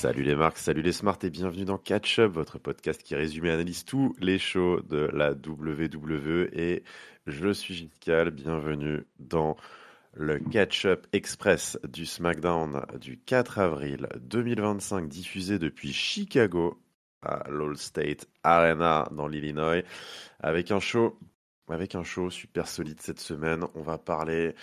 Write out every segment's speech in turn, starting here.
Salut les marques, salut les smarts et bienvenue dans Catch Up, votre podcast qui résume et analyse tous les shows de la WWE. Et je suis Giscal, bienvenue dans le Catch Up Express du SmackDown du 4 avril 2025, diffusé depuis Chicago à l'Allstate Arena dans l'Illinois, avec un show super solide cette semaine. On va parler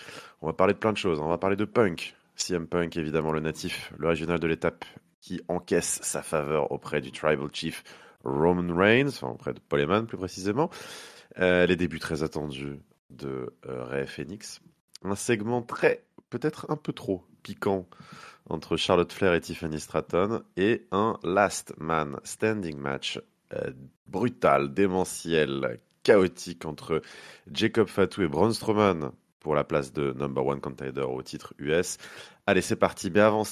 de plein de choses. On va parler de Punk. CM Punk, évidemment, le natif, le régional de l'étape, qui encaisse sa faveur auprès du Tribal Chief Roman Reigns, enfin auprès de Paul Heyman plus précisément. Les débuts très attendus de Rey Fénix. Un segment peut-être un peu trop piquant entre Charlotte Flair et Tiffany Stratton, et un Last Man Standing match brutal, démentiel, chaotique entre Jacob Fatu et Braun Strowman pour la place de number one contender au titre US. Allez, c'est parti. Mais avant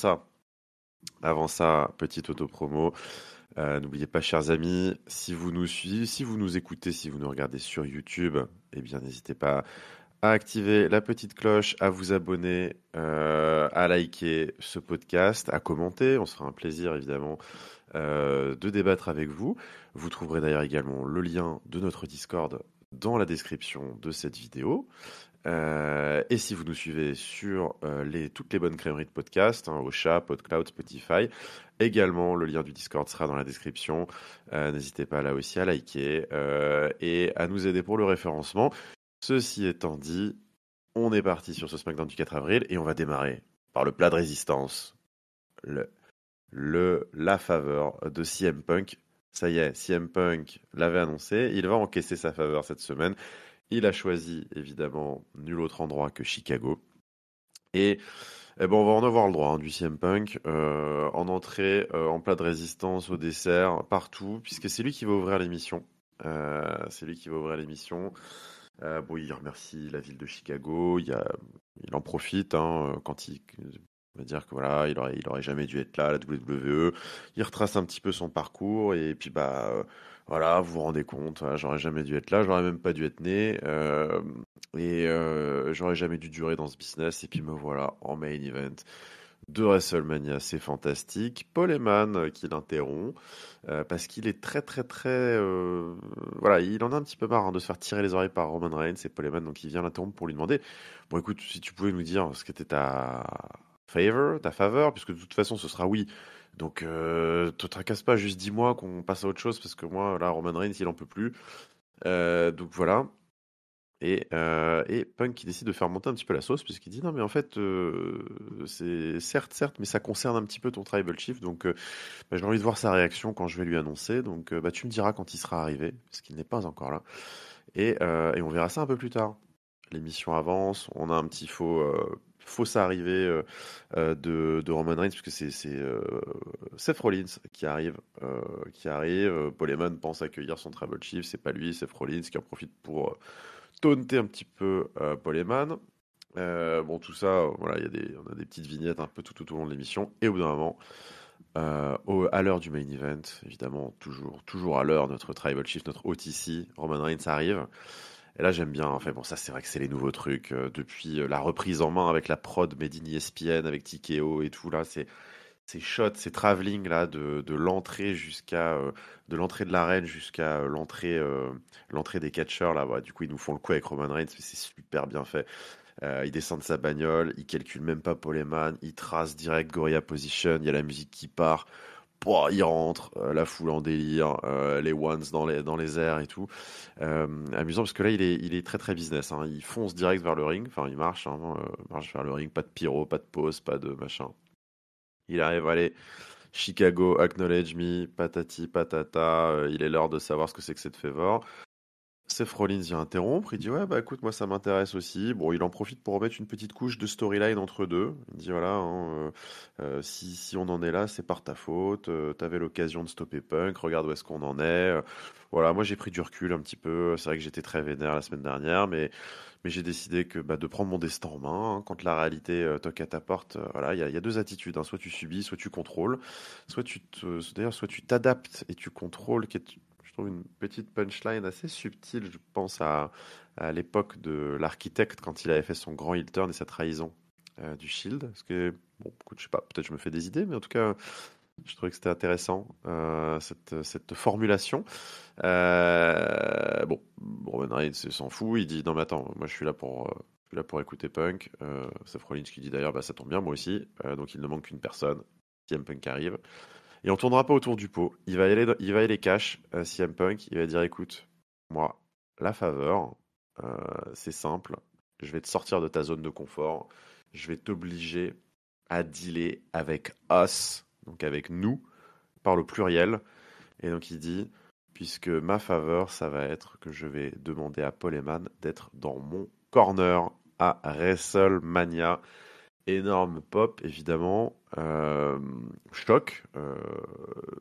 ça, petite auto-promo. N'oubliez pas, chers amis, si vous nous suivez, si vous nous écoutez, si vous nous regardez sur YouTube, eh bien, n'hésitez pas à activer la petite cloche, à vous abonner, à liker ce podcast, à commenter. On se fera un plaisir, évidemment, de débattre avec vous. Vous trouverez d'ailleurs également le lien de notre Discord dans la description de cette vidéo. Et si vous nous suivez sur toutes les bonnes crèmeries de podcast, Ocha, PodCloud, Spotify, également le lien du Discord sera dans la description. N'hésitez pas là aussi à liker et à nous aider pour le référencement. Ceci étant dit, on est parti sur ce SmackDown du 4 avril et on va démarrer par le plat de résistance, la faveur de CM Punk. Ça y est, CM Punk l'avait annoncé, il va encaisser sa faveur cette semaine. Il a choisi, évidemment, nul autre endroit que Chicago. Et on va en avoir le droit, du CM Punk, en entrée, en plat de résistance, au dessert, partout, puisque c'est lui qui va ouvrir l'émission. Il remercie la ville de Chicago, il en profite quand il va dire que voilà, il aurait jamais dû être là, la WWE. Il retrace un petit peu son parcours et puis voilà, vous vous rendez compte, voilà, j'aurais jamais dû être là, j'aurais même pas dû être né j'aurais jamais dû durer dans ce business et puis me voilà en main event de WrestleMania, c'est fantastique. Paul Heyman qui l'interrompt parce qu'il est très très très voilà, il en a un petit peu marre de se faire tirer les oreilles par Roman Reigns et Paul Heyman, donc il vient l'interrompre pour lui demander bon écoute, si tu pouvais nous dire ce qu'était ta faveur, puisque de toute façon ce sera oui. Donc te tracasse pas, juste dis-moi qu'on passe à autre chose parce que moi là Roman Reigns il en peut plus. Donc voilà. Et Punk qui décide de faire monter un petit peu la sauce puisqu'il dit non mais en fait c'est certes mais ça concerne un petit peu ton tribal chief, donc j'ai envie de voir sa réaction quand je vais lui annoncer, donc tu me diras quand il sera arrivé parce qu'il n'est pas encore là et on verra ça un peu plus tard. L'émission avance, on a un petit fausse arrivée de Roman Reigns puisque c'est Seth Rollins qui arrive. Paul Heyman pense accueillir son tribal chief, c'est pas lui, Seth Rollins qui en profite pour taunter un petit peu Paul Heyman. Bon, tout ça, voilà, on a des petites vignettes un peu tout au long de l'émission. Et au bout d'un moment, à l'heure du main event, évidemment, toujours à l'heure, notre Tribal Chief, notre OTC, Roman Reigns arrive. Et là, j'aime bien. Enfin, bon, ça, c'est vrai que c'est les nouveaux trucs. Depuis la reprise en main avec la prod Made in ESPN, avec TKO et tout, là, ces shots, ces travelling là de l'entrée de l'entrée de l'arène jusqu'à l'entrée des catcheurs là. Du coup, ils nous font le coup avec Roman Reigns, mais c'est super bien fait. Il descend de sa bagnole, il calcule même pas Paul Heyman, il trace direct Gorilla Position, il y a la musique qui part. Pouah, il rentre, la foule en délire, les ones dans les airs et tout. Amusant parce que là, il est très très business. Il fonce direct vers le ring, enfin il marche vers le ring, pas de pyro, pas de pause, pas de machin. Il arrive, allez, Chicago, acknowledge me, patati patata, il est l'heure de savoir ce que c'est que cette favor. Seth Rollins vient interrompre, il dit ouais bah écoute moi ça m'intéresse aussi. Bon il en profite pour remettre une petite couche de storyline entre deux. Il dit voilà si on en est là c'est par ta faute, t'avais l'occasion de stopper Punk, regarde où est-ce qu'on en est. Voilà moi j'ai pris du recul un petit peu, c'est vrai que j'étais très vénère la semaine dernière mais j'ai décidé de prendre mon destin en main quand la réalité toque à ta porte. Voilà il y a deux attitudes, soit tu subis, soit tu contrôles, soit tu t'adaptes et tu contrôles, je trouve une petite punchline assez subtile, je pense à l'époque de l'architecte quand il avait fait son grand heel turn et sa trahison du Shield. Parce que, bon, écoute, je sais pas, peut-être je me fais des idées, mais en tout cas, Je trouvais que c'était intéressant, cette formulation. Bon, Roman Reigns s'en fout, il dit non mais attends, moi je suis là pour écouter Punk. Seth Rollins qui dit d'ailleurs bah ça tombe bien moi aussi. Donc il ne manque qu'une personne. CM Punk arrive et on tournera pas autour du pot. Il va aller cash CM Punk. Il va dire écoute, moi la faveur, euh, c'est simple. Je vais te sortir de ta zone de confort. Je vais t'obliger à dealer avec us, donc avec nous, par le pluriel. Et donc il dit, puisque ma faveur, ça va être que je vais demander à Paul Heyman d'être dans mon corner à WrestleMania. Énorme pop, évidemment. Choc.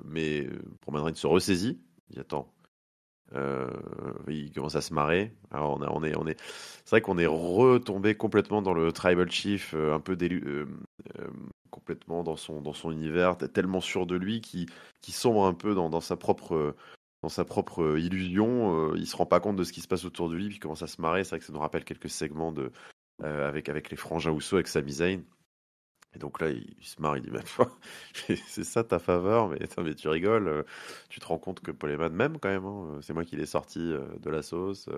Mais Roman Reigns se ressaisit. Il dit, attends, euh, il commence à se marrer. Alors c'est vrai qu'on est retombé complètement dans le tribal chief, un peu euh, complètement dans son univers, tellement sûr de lui qui sombre un peu dans sa propre illusion. Il se rend pas compte de ce qui se passe autour de lui, puis il commence à se marrer. C'est vrai que ça nous rappelle quelques segments avec les frangins Ousso, avec Sami Zayn. Et donc là, il se marre, il dit, mais c'est ça ta faveur, mais, attends, mais tu rigoles, tu te rends compte que Paul Heyman m'aime quand même, hein, c'est moi qui l'ai sorti de la sauce,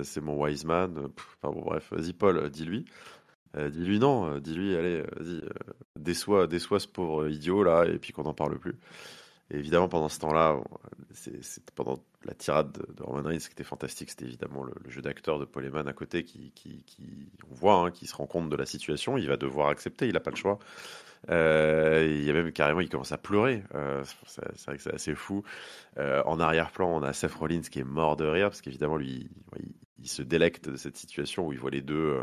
c'est mon wise man, enfin bon bref, vas-y Paul, dis-lui. Dis-lui non, dis-lui, allez, vas-y, déçois ce pauvre idiot là, et puis qu'on n'en parle plus. Et évidemment, pendant ce temps-là, c'était pendant la tirade de Roman Reigns, ce qui était fantastique, c'était évidemment le jeu d'acteur de Paul Heyman à côté on voit, hein, qui se rend compte de la situation, il va devoir accepter, il n'a pas le choix. Il y a même carrément, il commence à pleurer. C'est vrai que c'est assez fou. En arrière-plan, on a Seth Rollins qui est mort de rire, parce qu'évidemment, lui, il se délecte de cette situation où il voit les deux.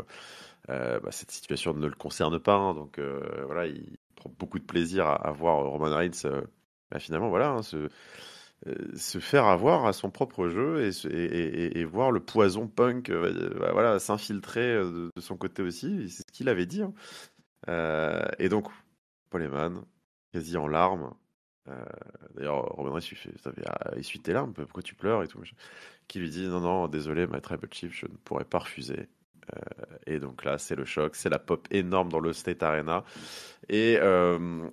Bah, cette situation ne le concerne pas, hein, donc voilà, il prend beaucoup de plaisir à voir Roman Reigns bah, finalement voilà, hein, se faire avoir à son propre jeu et voir le poison Punk bah, voilà, s'infiltrer de son côté aussi. C'est ce qu'il avait dit, hein. Et donc, Paul Heyman, quasi en larmes. euh, D'ailleurs, Roman Reigns lui fait, essuie tes larmes, pourquoi tu pleures et tout, machin. Qui lui dit non, non, désolé, ma Tribal Chief, je ne pourrais pas refuser. Et donc là, c'est le choc, c'est la pop énorme dans le State Arena. Et Roman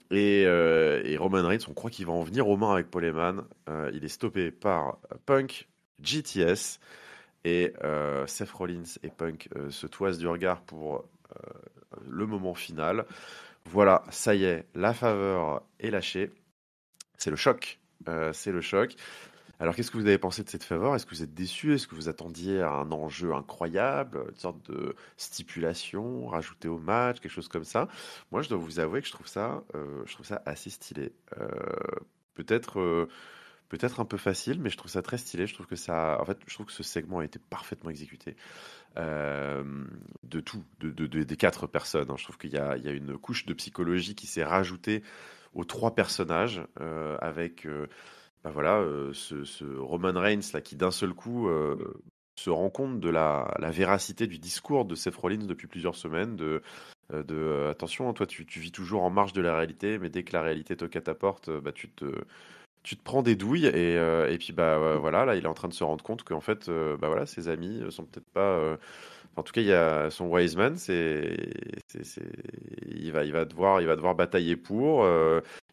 Reigns, on croit qu'il va en venir aux mains avec Paul Heyman. Il est stoppé par Punk, GTS, et Seth Rollins et Punk se toisent du regard pour le moment final. Voilà, ça y est, la faveur est lâchée. C'est le choc. C'est le choc. Alors, qu'est-ce que vous avez pensé de cette faveur? Est-ce que vous êtes déçu? Est-ce que vous attendiez à un enjeu incroyable, une sorte de stipulation rajoutée au match, quelque chose comme ça? Moi, je dois vous avouer que je trouve ça assez stylé. Peut-être, peut-être un peu facile, mais je trouve ça très stylé. Je trouve que ça, en fait, je trouve que ce segment a été parfaitement exécuté. Euh, de tout, des quatre personnes, hein. Je trouve qu'il y a une couche de psychologie qui s'est rajoutée aux trois personnages, avec bah voilà, ce Roman Reigns là qui d'un seul coup se rend compte de la véracité du discours de Seth Rollins depuis plusieurs semaines, attention, hein, toi tu vis toujours en marge de la réalité, mais dès que la réalité toque à ta porte, bah tu te prends des douilles et puis bah voilà, là il est en train de se rendre compte qu'en fait bah voilà, ses amis sont peut-être pas en tout cas, il y a son wise man, il va devoir batailler pour.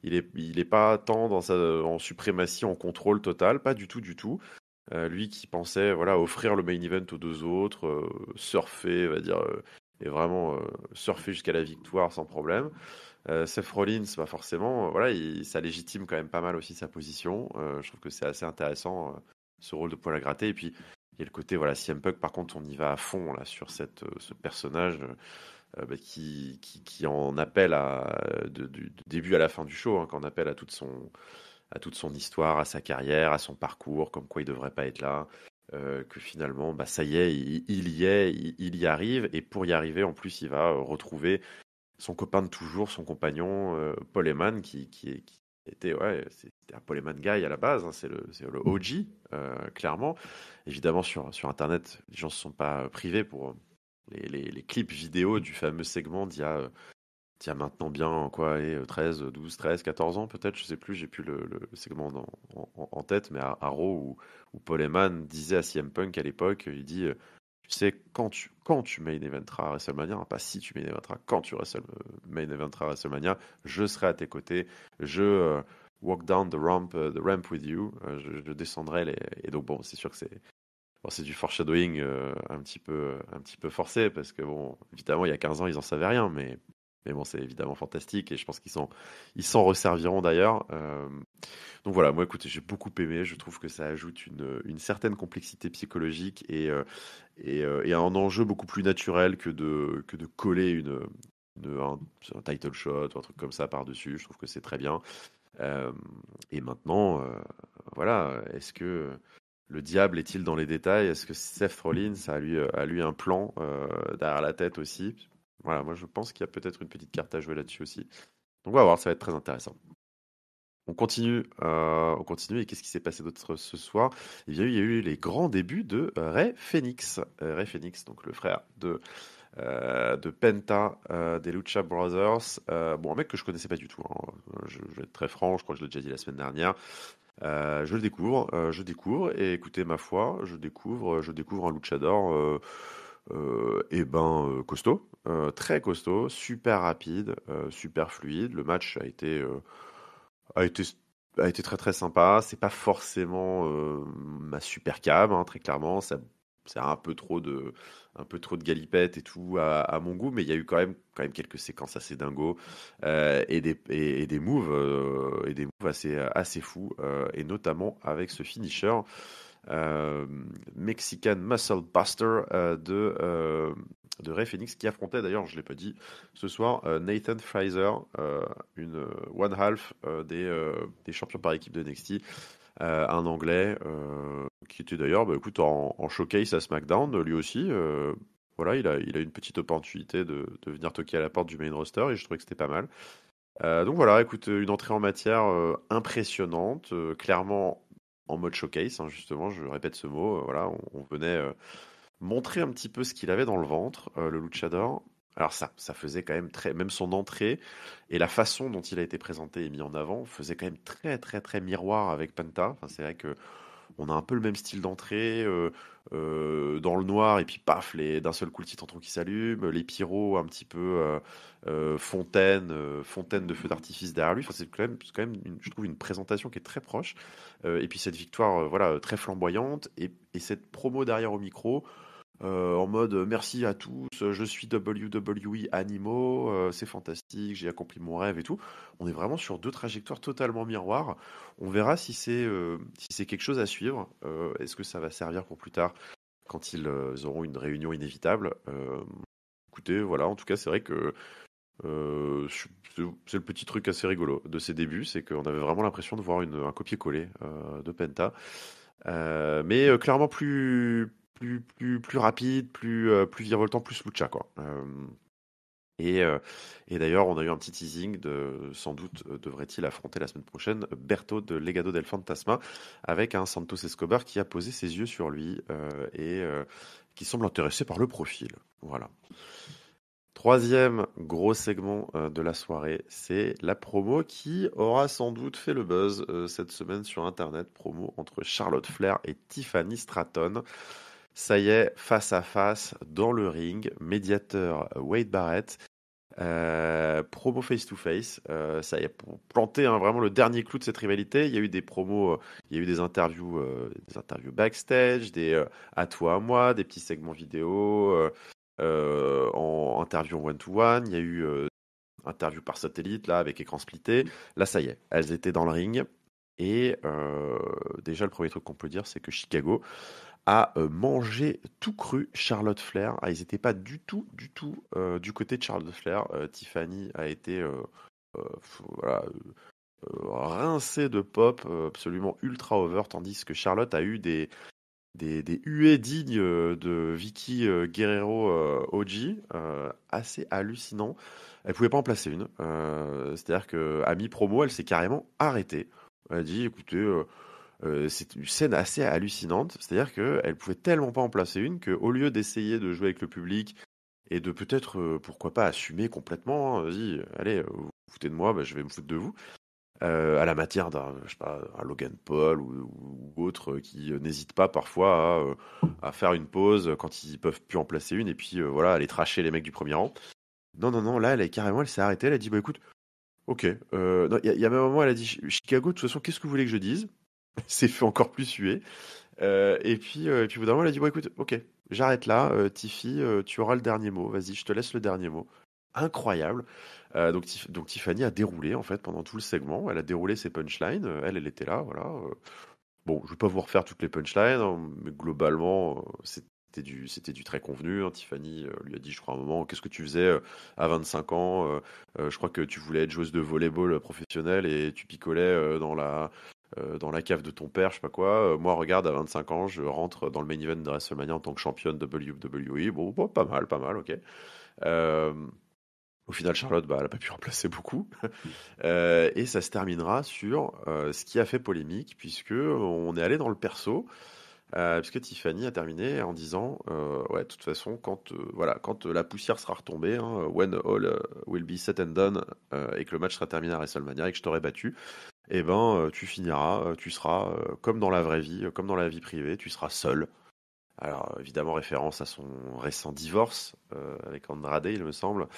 Il est pas tant en suprématie, en contrôle total, pas du tout, du tout. Lui qui pensait, voilà, offrir le main event aux deux autres, surfer, on va dire, et vraiment surfer jusqu'à la victoire sans problème. Seth Rollins, bah forcément, voilà, ça légitime quand même pas mal aussi sa position. Je trouve que c'est assez intéressant ce rôle de poil à gratter. Et puis il y a le côté, voilà, CM Punk, par contre, on y va à fond là sur ce personnage bah, qui en appelle du début à la fin du show, hein, qui en appelle à toute son histoire, à sa carrière, à son parcours, comme quoi il devrait pas être là. Que finalement, bah, ça y est, il y arrive, et pour y arriver, en plus, il va retrouver son copain de toujours, son compagnon, Paul Heyman, qui était, ouais, c'était un Paul Heyman guy à la base, hein, c'est le OG, clairement. Évidemment, sur Internet, les gens ne se sont pas privés pour les clips vidéo du fameux segment d'il y a maintenant bien, quoi, et 13, 12, 13, 14 ans peut-être, je sais plus, j'ai plus le segment en tête, mais à Raw où Paul Heyman disait à CM Punk à l'époque, il dit Tu sais, quand tu main eventeras à WrestleMania, hein, pas si tu main eventeras, quand tu main eventeras à WrestleMania, je serai à tes côtés. Je walk down the ramp with you. Je descendrai Et donc, bon, c'est sûr que c'est du foreshadowing un petit peu forcé, parce que, bon, évidemment, il y a 15 ans, ils en savaient rien, mais bon, c'est évidemment fantastique, et je pense qu'ils s'en resserviront d'ailleurs. Donc voilà, moi écoutez, j'ai beaucoup aimé, je trouve que ça ajoute une certaine complexité psychologique et un enjeu beaucoup plus naturel que de coller un title shot ou un truc comme ça par-dessus. Je trouve que c'est très bien. Euh, et maintenant, voilà, est-ce que le diable est-il dans les détails? Est-ce que Seth Rollins a lui un plan derrière la tête aussi? Voilà, moi je pense qu'il y a peut-être une petite carte à jouer là-dessus aussi. Donc on va voir, ça va être très intéressant. On continue. Et qu'est-ce qui s'est passé d'autre ce soir? Il y a eu les grands débuts de Rey Fénix. Rey Fénix, donc le frère de Penta, des Lucha Brothers. Bon, un mec que je connaissais pas du tout, hein. Je vais être très franc, je crois que je l'ai déjà dit la semaine dernière. Je le découvre, et écoutez, ma foi, je découvre un luchador costaud, très costaud, super rapide, super fluide. Le match a été, a été très très sympa. C'est pas forcément ma super cam, hein, très clairement. C'est un peu trop de galipettes et tout à mon goût, mais il y a eu quand même quelques séquences assez dingos, et des moves assez fous, et notamment avec ce finisher euh, Mexican Muscle Buster de Rey Fénix, qui affrontait d'ailleurs, je ne l'ai pas dit, ce soir Nathan Fraser, une one half des champions par équipe de NXT, un Anglais qui était d'ailleurs, bah, écoute, en showcase à SmackDown, lui aussi. Voilà, il a une petite opportunité de venir toquer à la porte du main roster, et je trouvais que c'était pas mal. Donc voilà, écoute, une entrée en matière impressionnante, clairement en mode showcase, hein, justement, je répète ce mot. Voilà, on venait montrer un petit peu ce qu'il avait dans le ventre, le luchador. Alors ça faisait quand même même son entrée et la façon dont il a été présenté et mis en avant faisait quand même très très très miroir avec Penta. Enfin, c'est vrai que on a un peu le même style d'entrée, dans le noir, et puis paf, d'un seul coup le titre qui s'allume, les pyros un petit peu fontaine de feux d'artifice derrière lui. Enfin, c'est quand même je trouve une présentation qui est très proche. Et puis cette victoire, voilà, très flamboyante, et cette promo derrière au micro, en mode merci à tous, je suis WWE Animo, c'est fantastique, j'ai accompli mon rêve et tout. On est vraiment sur deux trajectoires totalement miroirs. On verra si c'est quelque chose à suivre. Est-ce que ça va servir pour plus tard quand ils auront une réunion inévitable? Écoutez, voilà, en tout cas, c'est vrai que c'est le petit truc assez rigolo de ces débuts, c'est qu'on avait vraiment l'impression de voir un copier-coller de Penta. Mais clairement plus rapide, plus virevoltant, plus lucha, quoi. Et d'ailleurs, on a eu un petit teasing sans doute, devrait-il affronter la semaine prochaine Berto de Legado del Fantasma, avec un Santos Escobar qui a posé ses yeux sur lui, et qui semble intéressé par le profil. Voilà. Troisième gros segment de la soirée, c'est la promo qui aura sans doute fait le buzz cette semaine sur Internet. Promo entre Charlotte Flair et Tiffany Stratton. Ça y est, face à face dans le ring, médiateur Wade Barrett, promo face-to-face. Ça y est, pour planter, hein, vraiment le dernier clou de cette rivalité. Il y a eu des promos, il y a eu des interviews backstage, à toi, à moi, des petits segments vidéo, en interview en one-to-one. Il y a eu interview par satellite, là, avec écran splitté. Là, ça y est, elles étaient dans le ring. Et déjà, le premier truc qu'on peut dire, c'est que Chicago a mangé tout cru Charlotte Flair. Ah, ils n'étaient pas du tout, du tout du côté de Charlotte Flair. Tiffany a été voilà, rincée de pop, absolument ultra over, tandis que Charlotte a eu des huées dignes de Vicky Guerrero OG, assez hallucinant. Elle pouvait pas en placer une. C'est-à-dire qu'à mi-promo, elle s'est carrément arrêtée. Elle a dit, écoutez, c'est une scène assez hallucinante. C'est-à-dire qu'elle pouvait tellement pas en placer une qu'au lieu d'essayer de jouer avec le public et de peut-être, pourquoi pas, assumer complètement, hein, vas-y, allez, vous vous foutez de moi, bah, je vais me foutre de vous. à la matière d'un, je sais pas, un Logan Paul ou autre qui n'hésite pas parfois à faire une pause quand ils peuvent plus en placer une et puis voilà, aller tracher les mecs du premier rang. Non, non, non, là, elle s'est arrêtée, elle a dit, bah écoute, ok. Non, il y a même un moment, elle a dit, Chicago, de toute façon, qu'est-ce que vous voulez que je dise? C'est fait encore plus suer. Et puis au bout d'un moment, elle a dit, bon écoute, ok, j'arrête là, Tiffy, tu auras le dernier mot, vas-y, je te laisse le dernier mot. Incroyable. Donc Tiffany a déroulé en fait pendant tout le segment. Elle a déroulé ses punchlines. Elle était là, voilà. Bon, je vais pas vous refaire toutes les punchlines, hein, mais globalement, c'était du très convenu, hein. Tiffany lui a dit, je crois, à un moment, qu'est-ce que tu faisais à 25 ans? Je crois que tu voulais être joueuse de volleyball professionnelle et tu picolais dans la cave de ton père, je sais pas quoi. Moi, regarde, à 25 ans, je rentre dans le main event de WrestleMania en tant que championne WWE. Bon, pas mal, ok. Euh, Au final, Charlotte, bah, elle n'a pas pu remplacer beaucoup. Et ça se terminera sur ce qui a fait polémique, puisque on est allé dans le perso, puisque Tiffany a terminé en disant, ouais, de toute façon, quand la poussière sera retombée, hein, when all will be set and done, et que le match sera terminé à WrestleMania et que je t'aurai battu, eh ben, tu finiras, tu seras comme dans la vraie vie, comme dans la vie privée, tu seras seul. Alors, évidemment, référence à son récent divorce avec Andrade, il me semble.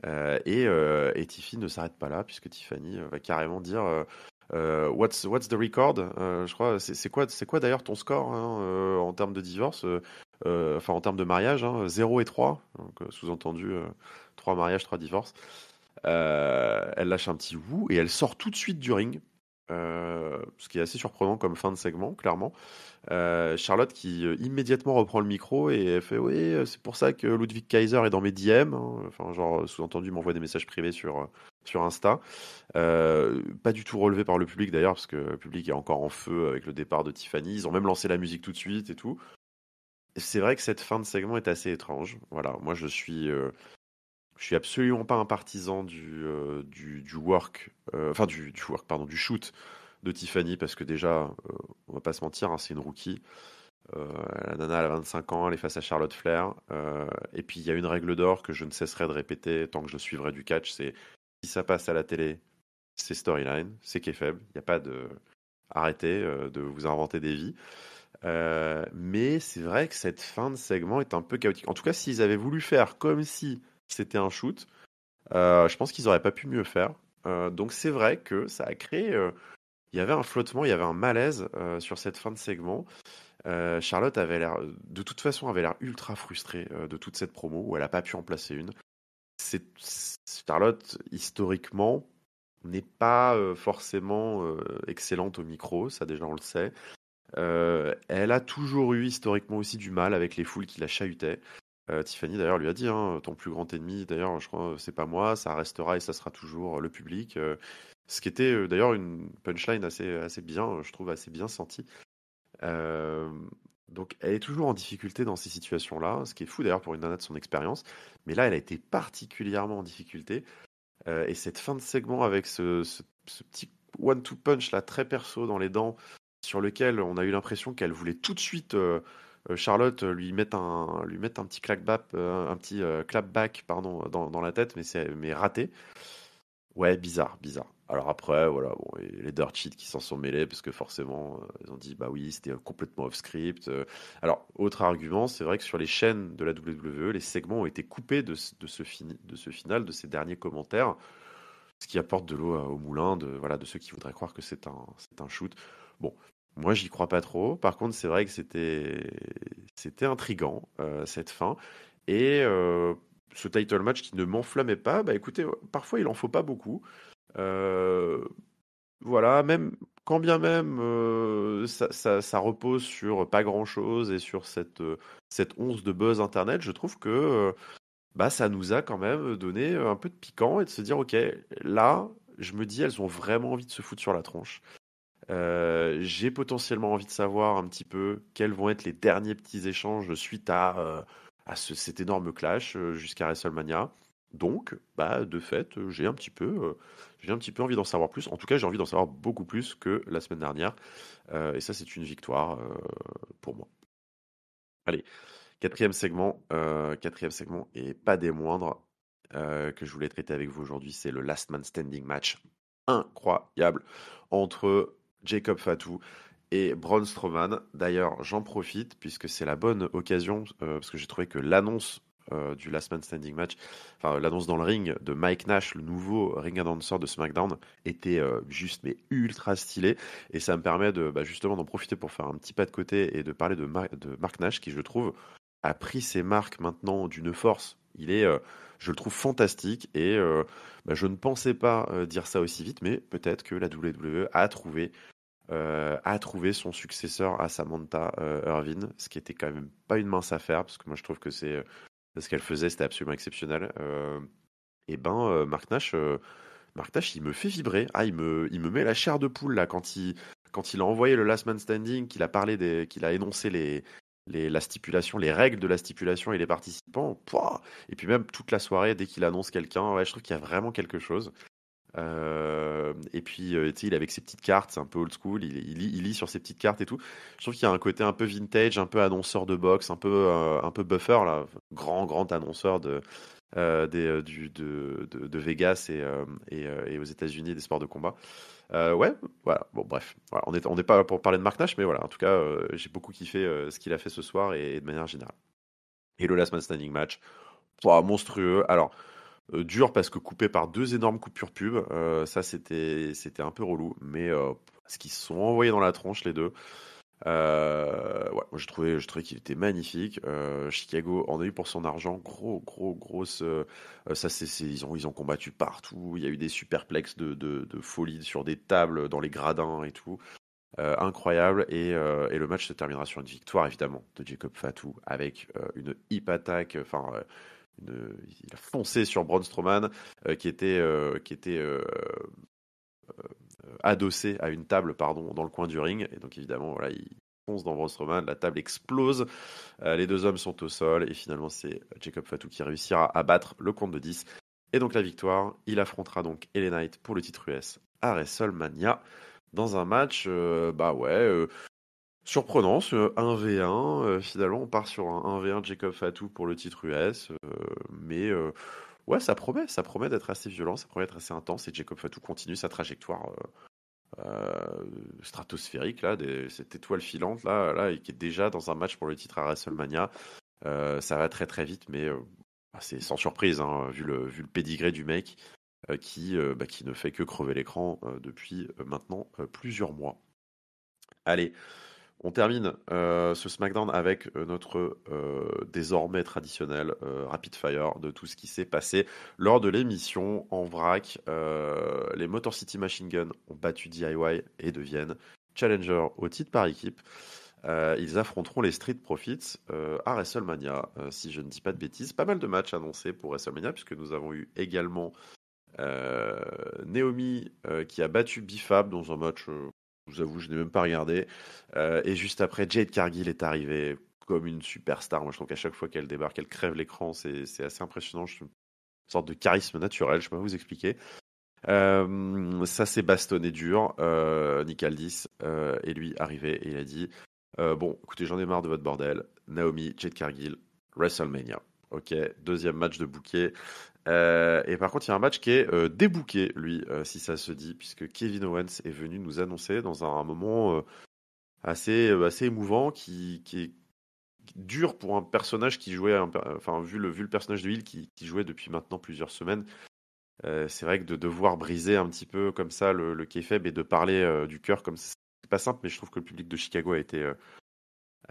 Et Tiffy ne s'arrête pas là, puisque Tiffany va carrément dire what's the record? Je crois, c'est quoi d'ailleurs ton score, hein, en termes de divorce, enfin en termes de mariage, hein, 0 et 3, donc sous-entendu 3 mariages, 3 divorces. Elle lâche un petit wouh et elle sort tout de suite du ring. Ce qui est assez surprenant comme fin de segment, clairement. Charlotte qui immédiatement reprend le micro et elle fait oui, c'est pour ça que Ludwig Kaiser est dans mes DM, hein. Enfin, genre, sous-entendu, m'envoie des messages privés sur Insta. Pas du tout relevé par le public d'ailleurs, parce que le public est encore en feu avec le départ de Tiffany. Ils ont même lancé la musique tout de suite et tout. C'est vrai que cette fin de segment est assez étrange. Voilà, moi je suis absolument pas un partisan du work, enfin du work, pardon, du shoot de Tiffany, parce que déjà, on va pas se mentir, hein, c'est une rookie. Euh, la nana, elle a 25 ans, elle est face à Charlotte Flair. Et puis, il y a une règle d'or que je ne cesserai de répéter tant que je suivrai du catch, c'est si ça passe à la télé, c'est storyline, c'est kayfabe. Il n'y a pas de... Arrêtez de vous inventer des vies. Mais c'est vrai que cette fin de segment est un peu chaotique. En tout cas, s'ils avaient voulu faire comme si c'était un shoot, je pense qu'ils n'auraient pas pu mieux faire. Donc c'est vrai que ça a créé... il y avait un flottement, il y avait un malaise sur cette fin de segment. Charlotte avait l'air, de toute façon, avait l'air ultra frustrée de toute cette promo où elle n'a pas pu en placer une. Charlotte, historiquement, n'est pas forcément excellente au micro, ça déjà on le sait. Elle a toujours eu historiquement aussi du mal avec les foules qui la chahutaient. Tiffany d'ailleurs lui a dit, hein, ton plus grand ennemi, d'ailleurs, je crois, c'est pas moi, ça restera et ça sera toujours le public. Ce qui était d'ailleurs une punchline assez bien, je trouve assez bien sentie. Euh, donc, elle est toujours en difficulté dans ces situations-là, ce qui est fou d'ailleurs pour une nana de son expérience. Mais là, elle a été particulièrement en difficulté. Et cette fin de segment avec ce petit one-two punch là, très perso dans les dents, sur lequel on a eu l'impression qu'elle voulait tout de suite, Charlotte, lui mettre un petit un petit clapback, pardon, dans la tête, mais raté. Ouais, bizarre, bizarre. Alors après, voilà, bon, et les dirt sheets qui s'en sont mêlés parce que forcément, ils ont dit bah oui, c'était complètement off script. Alors, autre argument, c'est vrai que sur les chaînes de la WWE, les segments ont été coupés de ce final, de ces derniers commentaires, ce qui apporte de l'eau au moulin voilà, de ceux qui voudraient croire que c'est un shoot. Bon, moi, j'y crois pas trop. Par contre, c'est vrai que c'était intriguant, cette fin. Et ce title match qui ne m'enflammait pas, bah écoutez, parfois il en faut pas beaucoup. Euh, voilà, même quand bien même ça repose sur pas grand-chose et sur cette once de buzz internet, je trouve que bah, ça nous a quand même donné un peu de piquant et de se dire, ok, là, je me dis, elles ont vraiment envie de se foutre sur la tronche. J'ai potentiellement envie de savoir un petit peu quels vont être les derniers petits échanges suite à cet énorme clash jusqu'à WrestleMania. Donc, bah, de fait, j'ai un petit peu envie d'en savoir plus. En tout cas, j'ai envie d'en savoir beaucoup plus que la semaine dernière. Et ça, c'est une victoire pour moi. Allez, quatrième segment et pas des moindres que je voulais traiter avec vous aujourd'hui, c'est le Last Man Standing match incroyable entre Jacob Fatu et Braun Strowman. D'ailleurs, j'en profite puisque c'est la bonne occasion, parce que j'ai trouvé que l'annonce du Last Man Standing match, enfin l'annonce dans le ring de Mike Nash, le nouveau ring announcer de SmackDown, était juste mais ultra stylé, et ça me permet de justement d'en profiter pour faire un petit pas de côté et de parler de Mark Nash, qui je trouve a pris ses marques maintenant d'une force. Je le trouve fantastique, et je ne pensais pas dire ça aussi vite, mais peut-être que la WWE a trouvé son successeur à Samantha Irvin, ce qui était quand même pas une mince affaire, parce que moi je trouve que ce qu'elle faisait, c'était absolument exceptionnel. Mark Nash, il me fait vibrer. Ah, il me met la chair de poule là quand il a envoyé le Last Man Standing, qu'il a énoncé la stipulation, les règles de la stipulation et les participants. Pouah. Et puis même toute la soirée, dès qu'il annonce quelqu'un, ouais, je trouve qu'il y a vraiment quelque chose. Et puis, tu sais, il est avec ses petites cartes, c'est un peu old school, il lit sur ses petites cartes et tout. Je trouve qu'il y a un côté un peu vintage, un peu annonceur de boxe, un peu buffer, là, grand annonceur de Vegas et aux États-Unis des sports de combat. Ouais, voilà, bon, bref, voilà, on n'est pas là pour parler de Mark Nash, mais voilà, en tout cas, j'ai beaucoup kiffé ce qu'il a fait ce soir et de manière générale. Et le Last Man Standing match, ouah, monstrueux. Alors, dur parce que coupé par 2 énormes coupures pub, ça c'était un peu relou, mais parce qu'ils se sont envoyés dans la tronche les deux. Ouais, moi je trouvais qu'il était magnifique. Chicago en a eu pour son argent, grosse. Ça ils ont combattu partout. Il y a eu des superplexes de folie sur des tables, dans les gradins et tout. Incroyable, et le match se terminera sur une victoire évidemment de Jacob Fatu avec une hip attack, enfin il a foncé sur Braun Strowman, qui était adossé à une table, pardon, dans le coin du ring. Et donc évidemment, voilà, il fonce dans Braun Strowman, la table explose, les deux hommes sont au sol, et finalement c'est Jacob Fatu qui réussira à battre le compte de 10. Et donc la victoire, il affrontera donc LA Knight pour le titre US à WrestleMania, dans un match, surprenant, ce 1v1. Finalement, on part sur un 1v1 Jacob Fatu pour le titre US, mais ouais, ça promet d'être assez violent, ça promet d'être assez intense, et Jacob Fatu continue sa trajectoire stratosphérique là, cette étoile filante là, et qui est déjà dans un match pour le titre à WrestleMania. Ça va très très vite, mais c'est sans surprise, hein, vu le pédigré du mec, qui ne fait que crever l'écran depuis maintenant plusieurs mois. Allez, on termine ce SmackDown avec notre désormais traditionnel rapid fire de tout ce qui s'est passé lors de l'émission en vrac. Les Motor City Machine Gun ont battu DIY et deviennent challenger au titre par équipe. Ils affronteront les Street Profits à WrestleMania, si je ne dis pas de bêtises. Pas mal de matchs annoncés pour WrestleMania, puisque nous avons eu également Naomi qui a battu Bifab dans un match, je vous avoue, je n'ai même pas regardé. Et juste après, Jade Cargill est arrivée comme une superstar. Moi, je trouve qu'à chaque fois qu'elle débarque, elle crève l'écran. C'est assez impressionnant. Une sorte de charisme naturel, je ne peux pas vous expliquer. Ça s'est bastonné dur. Nick Aldis est lui arrivé et il a dit bon, écoutez, j'en ai marre de votre bordel. Naomi, Jade Cargill, WrestleMania. Ok, deuxième match de bouquet. Et par contre, il y a un match qui est débooké, lui, si ça se dit, puisque Kevin Owens est venu nous annoncer dans un moment assez émouvant, qui est dur pour un personnage qui jouait, enfin, vu le personnage de Hill qui jouait depuis maintenant plusieurs semaines. C'est vrai que de devoir briser un petit peu comme ça le kayfabe et de parler du cœur comme ça, c'est pas simple, mais je trouve que le public de Chicago a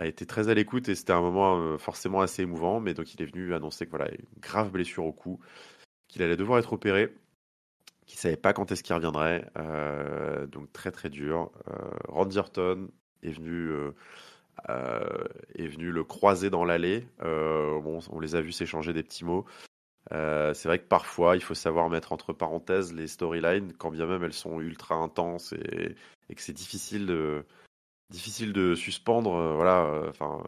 été très à l'écoute, et c'était un moment forcément assez émouvant. Mais donc il est venu annoncer que voilà, une grave blessure au cou, qu'il allait devoir être opéré, qu'il savait pas quand est-ce qu'il reviendrait, donc très très dur. Randy Orton est venu, euh, est venu le croiser dans l'allée. Bon, on les a vus s'échanger des petits mots. C'est vrai que parfois, il faut savoir mettre entre parenthèses les storylines, quand bien même elles sont ultra intenses, et que c'est difficile de suspendre. Voilà, enfin,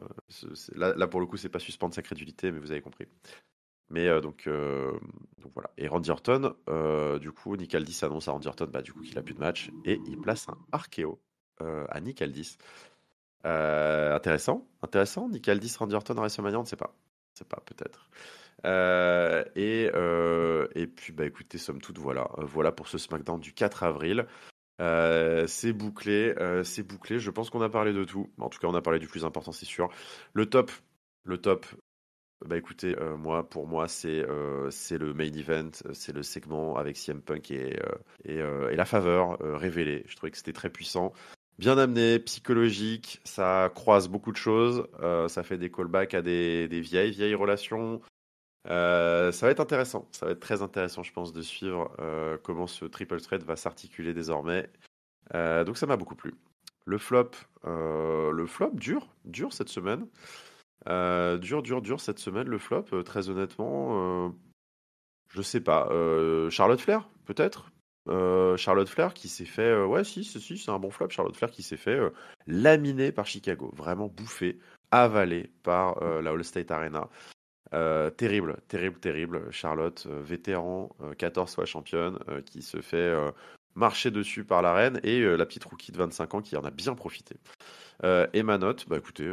là, pour le coup, c'est pas suspendre sa crédulité, mais vous avez compris. Mais donc voilà. Et Randy Orton, du coup, Nick Aldis annonce à Randy Orton, du coup, qu'il a plus de match, et il place un RKO à Nick Aldis. Intéressant. Nick Aldis, Randy Orton à WrestleMania, on ne sait pas. Peut-être. Et puis, bah écoutez, somme toute, voilà. Voilà pour ce SmackDown du 4 avril. C'est bouclé, c'est bouclé. Je pense qu'on a parlé de tout. En tout cas, on a parlé du plus important, c'est sûr. Le top, le top. Bah écoutez, pour moi, c'est le main event, c'est le segment avec CM Punk et la faveur révélée. Je trouvais que c'était très puissant, bien amené, psychologique, ça croise beaucoup de choses, ça fait des callbacks à des vieilles relations. Ça va être intéressant, ça va être très intéressant, je pense, de suivre comment ce triple threat va s'articuler désormais. Donc ça m'a beaucoup plu. Le flop dur cette semaine. Dur cette semaine, le flop, très honnêtement, je sais pas. Charlotte Flair, peut-être? Charlotte Flair qui s'est fait, ouais, si, c'est un bon flop. Charlotte Flair qui s'est fait laminer par Chicago, vraiment bouffé, avalé par la All-State Arena. Terrible, terrible, terrible. Charlotte, vétéran, 14 fois championne, qui se fait marcher dessus par la reine et la petite rookie de 25 ans qui en a bien profité. Et ma note, bah écoutez,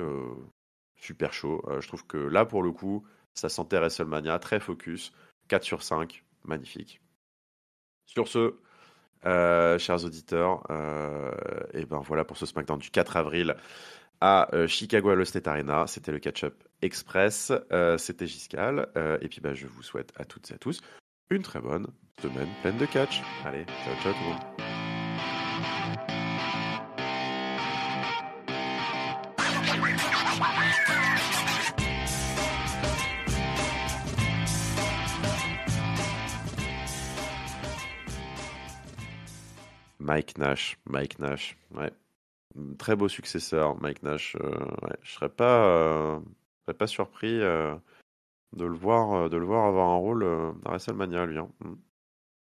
super chaud. Je trouve que là, pour le coup, ça sentait WrestleMania, très focus. 4/5, magnifique. Sur ce, chers auditeurs, et ben voilà pour ce SmackDown du 4 avril à Chicago à l'Allstate Arena. C'était le Catch-up Express. C'était Giscal. Et puis bah, je vous souhaite à toutes et à tous une très bonne semaine pleine de catch. Allez, ciao, ciao tout le monde. Mike Nash, ouais. Très beau successeur, Mike Nash. Ouais. Je serais pas surpris de le voir avoir un rôle à WrestleMania, lui, hein.